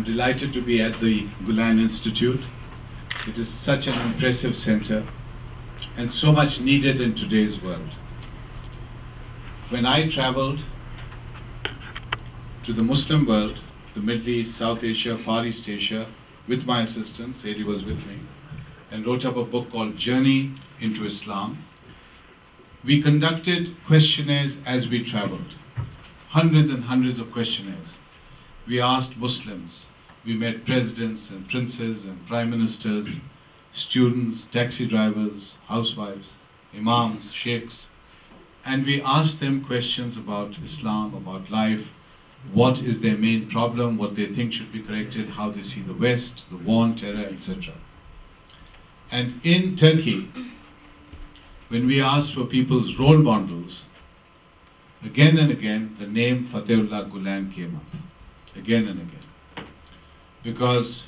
I'm delighted to be at the Gulen Institute. It is such an impressive center and so much needed in today's world. When I traveled to the Muslim world, the Middle East, South Asia, Far East Asia, with my assistant, Sadie was with me, and wrote up a book called Journey into Islam, we conducted questionnaires as we traveled. Hundreds and hundreds of questionnaires. We asked Muslims. We met presidents and princes and prime ministers, students, taxi drivers, housewives, imams, sheikhs, and we asked them questions about Islam, about life, what is their main problem, what they think should be corrected, how they see the West, the war and terror, etc. And in Turkey, when we asked for people's role models, again and again, the name Fatehullah Gulen came up, again and again. Because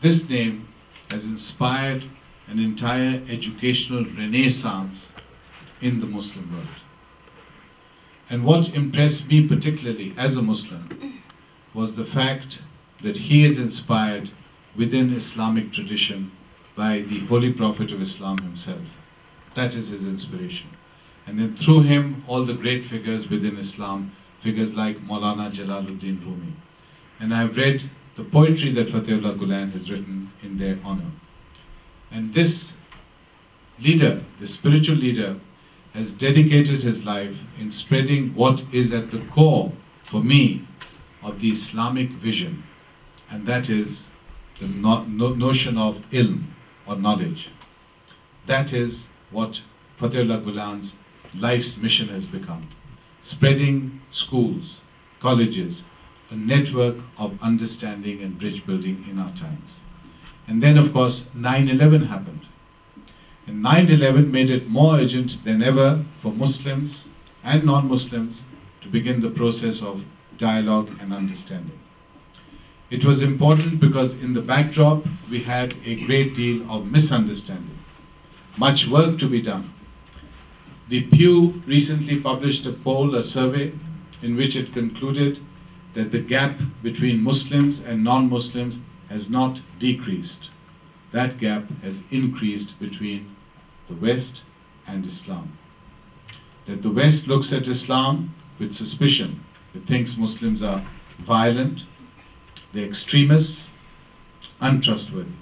this name has inspired an entire educational renaissance in the Muslim world. And what impressed me particularly as a Muslim was the fact that he is inspired within Islamic tradition by the Holy Prophet of Islam himself. That is his inspiration. And then through him, all the great figures within Islam, figures like Maulana Jalaluddin Rumi. And I've read the poetry that Fatehullah Gulen has written in their honor. And this leader, the spiritual leader, has dedicated his life in spreading what is at the core, for me, of the Islamic vision. And that is the notion of ilm, or knowledge. That is what Fatehullah Gulen's life's mission has become. Spreading schools, colleges, a network of understanding and bridge building in our times. And then of course 9/11 happened. And 9/11 made it more urgent than ever for Muslims and non-Muslims to begin the process of dialogue and understanding. It was important because in the backdrop we had a great deal of misunderstanding, much work to be done. The Pew recently published a poll, a survey, in which it concluded that the gap between Muslims and non-Muslims has not decreased. That gap has increased between the West and Islam. That the West looks at Islam with suspicion. It thinks Muslims are violent, they're extremists, untrustworthy.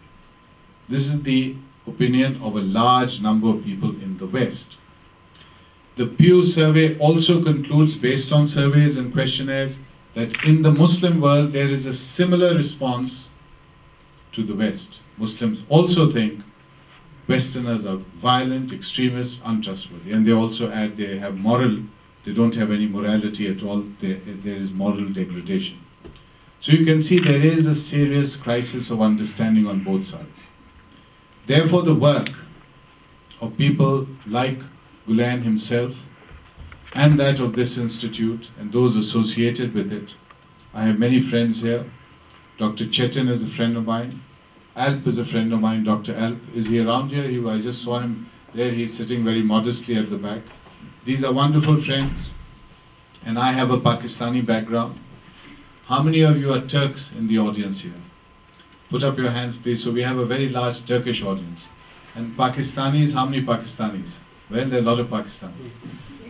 This is the opinion of a large number of people in the West. The Pew survey also concludes, based on surveys and questionnaires, that in the Muslim world there is a similar response to the West. Muslims also think Westerners are violent, extremists, untrustworthy. And they also add they don't have any morality at all, there is moral degradation. So you can see there is a serious crisis of understanding on both sides. Therefore the work of people like Gulen himself and that of this institute and those associated with it. I have many friends here. Dr. Chetan is a friend of mine. Alp is a friend of mine, Dr. Alp. Is he around here? I just saw him there. He's sitting very modestly at the back. These are wonderful friends. And I have a Pakistani background. How many of you are Turks in the audience here? Put up your hands, please. So we have a very large Turkish audience. And Pakistanis, how many Pakistanis? Well, there are a lot of Pakistanis.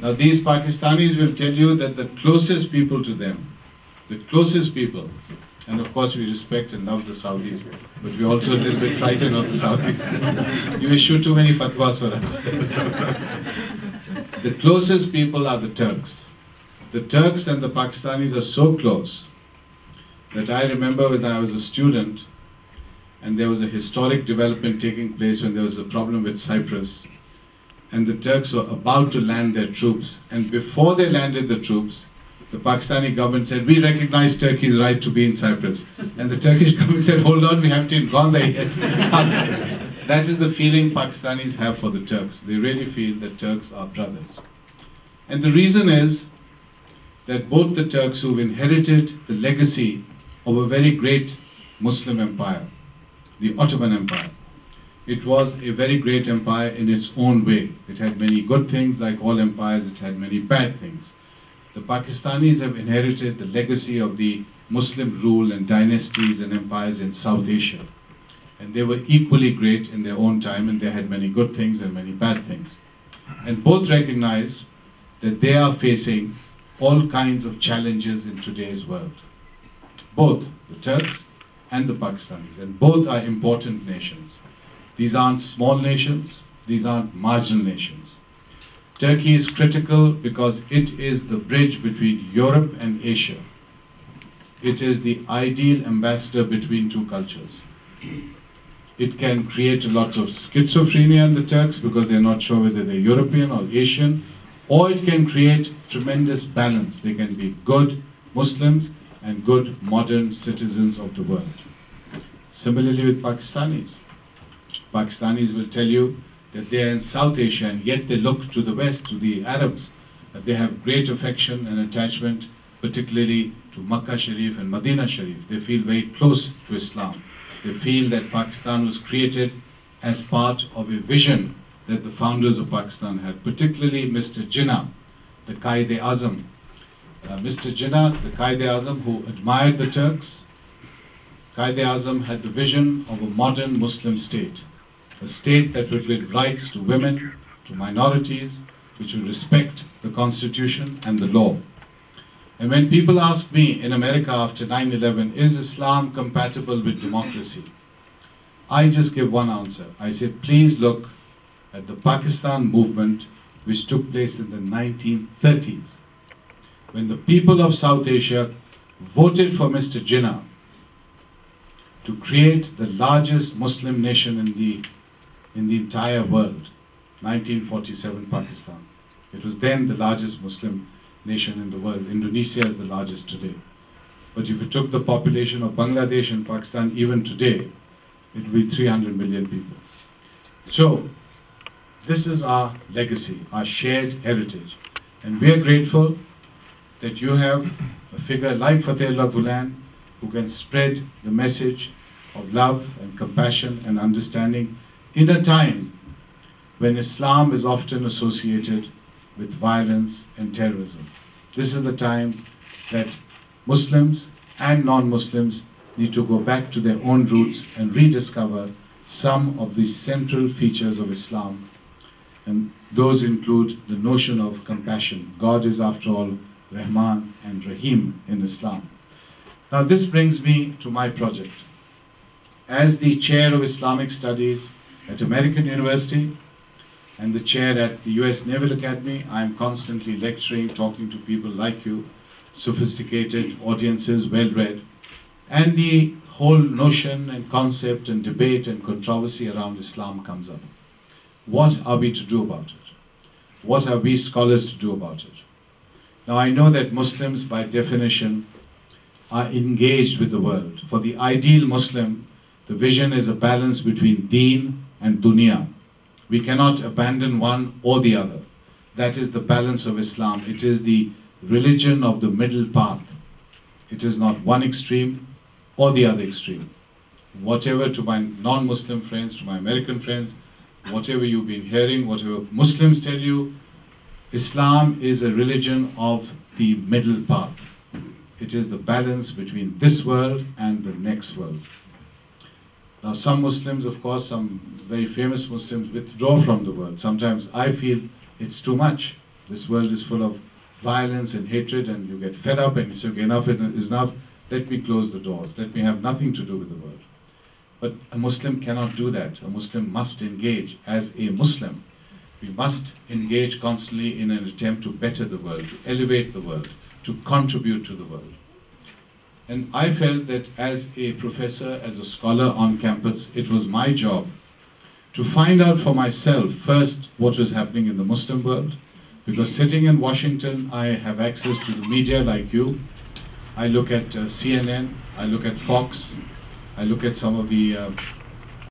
Now these Pakistanis will tell you that the closest people to them, the closest people, and of course we respect and love the Saudis, but we're also a little bit frightened of the Saudis. You issue too many fatwas for us. The closest people are the Turks. The Turks and the Pakistanis are so close that I remember when I was a student and there was a historic development taking place when there was a problem with Cyprus, and the Turks were about to land their troops, and before they landed the troops, the Pakistani government said, we recognize Turkey's right to be in Cyprus. And the Turkish government said, hold on, we haven't even gone there yet. That is the feeling Pakistanis have for the Turks. They really feel that Turks are brothers. And the reason is that both the Turks who've inherited the legacy of a very great Muslim empire, the Ottoman Empire. It was a very great empire in its own way. It had many good things, like all empires, it had many bad things. The Pakistanis have inherited the legacy of the Muslim rule and dynasties and empires in South Asia. And they were equally great in their own time, and they had many good things and many bad things. And both recognize that they are facing all kinds of challenges in today's world. Both the Turks and the Pakistanis, and both are important nations. These aren't small nations, these aren't marginal nations. Turkey is critical because it is the bridge between Europe and Asia. It is the ideal ambassador between two cultures. It can create a lot of schizophrenia in the Turks because they're not sure whether they're European or Asian, or it can create tremendous balance. They can be good Muslims and good modern citizens of the world. Similarly with Pakistanis. Pakistanis will tell you that they are in South Asia and yet they look to the West, to the Arabs. That they have great affection and attachment, particularly to Makkah Sharif and Medina Sharif. They feel very close to Islam. They feel that Pakistan was created as part of a vision that the founders of Pakistan had, particularly Mr. Jinnah, the Quaid-e-Azam. Mr. Jinnah, the Quaid-e-Azam, who admired the Turks. Quaid-e-Azam had the vision of a modern Muslim state, a state that would give rights to women, to minorities, which would respect the Constitution and the law. And when people ask me in America after 9/11, is Islam compatible with democracy? I just give one answer. I say, please look at the Pakistan movement which took place in the 1930s. When the people of South Asia voted for Mr. Jinnah to create the largest Muslim nation in the entire world, 1947 Pakistan. It was then the largest Muslim nation in the world. Indonesia is the largest today. But if you took the population of Bangladesh and Pakistan even today, it would be 300 million people. So, this is our legacy, our shared heritage. And we are grateful that you have a figure like Fatehullah Gulen who can spread the message of love and compassion and understanding in a time when Islam is often associated with violence and terrorism. This is the time that Muslims and non-Muslims need to go back to their own roots and rediscover some of the central features of Islam. And those include the notion of compassion. God is, after all, Rahman and Rahim in Islam. Now this brings me to my project. As the chair of Islamic Studies at American University and the chair at the US Naval Academy, I am constantly lecturing, talking to people like you, sophisticated audiences, well-read, and the whole notion and concept and debate and controversy around Islam comes up. What are we to do about it? What are we scholars to do about it? Now I know that Muslims by definition are engaged with the world. For the ideal Muslim, the vision is a balance between deen and dunya. We cannot abandon one or the other. That is the balance of Islam. It is the religion of the middle path. It is not one extreme or the other extreme. Whatever, to my non-Muslim friends, to my American friends, whatever you've been hearing, whatever Muslims tell you, Islam is a religion of the middle path. It is the balance between this world and the next world. Now some Muslims, of course, some very famous Muslims withdraw from the world. Sometimes I feel it's too much. This world is full of violence and hatred, and you get fed up and you say, okay, enough is enough, let me close the doors, let me have nothing to do with the world. But a Muslim cannot do that. A Muslim must engage as a Muslim. We must engage constantly in an attempt to better the world, to elevate the world, to contribute to the world. And I felt that as a professor, as a scholar on campus, it was my job to find out for myself first what was happening in the Muslim world, because sitting in Washington, I have access to the media like you. I look at CNN, I look at Fox, I look at some of the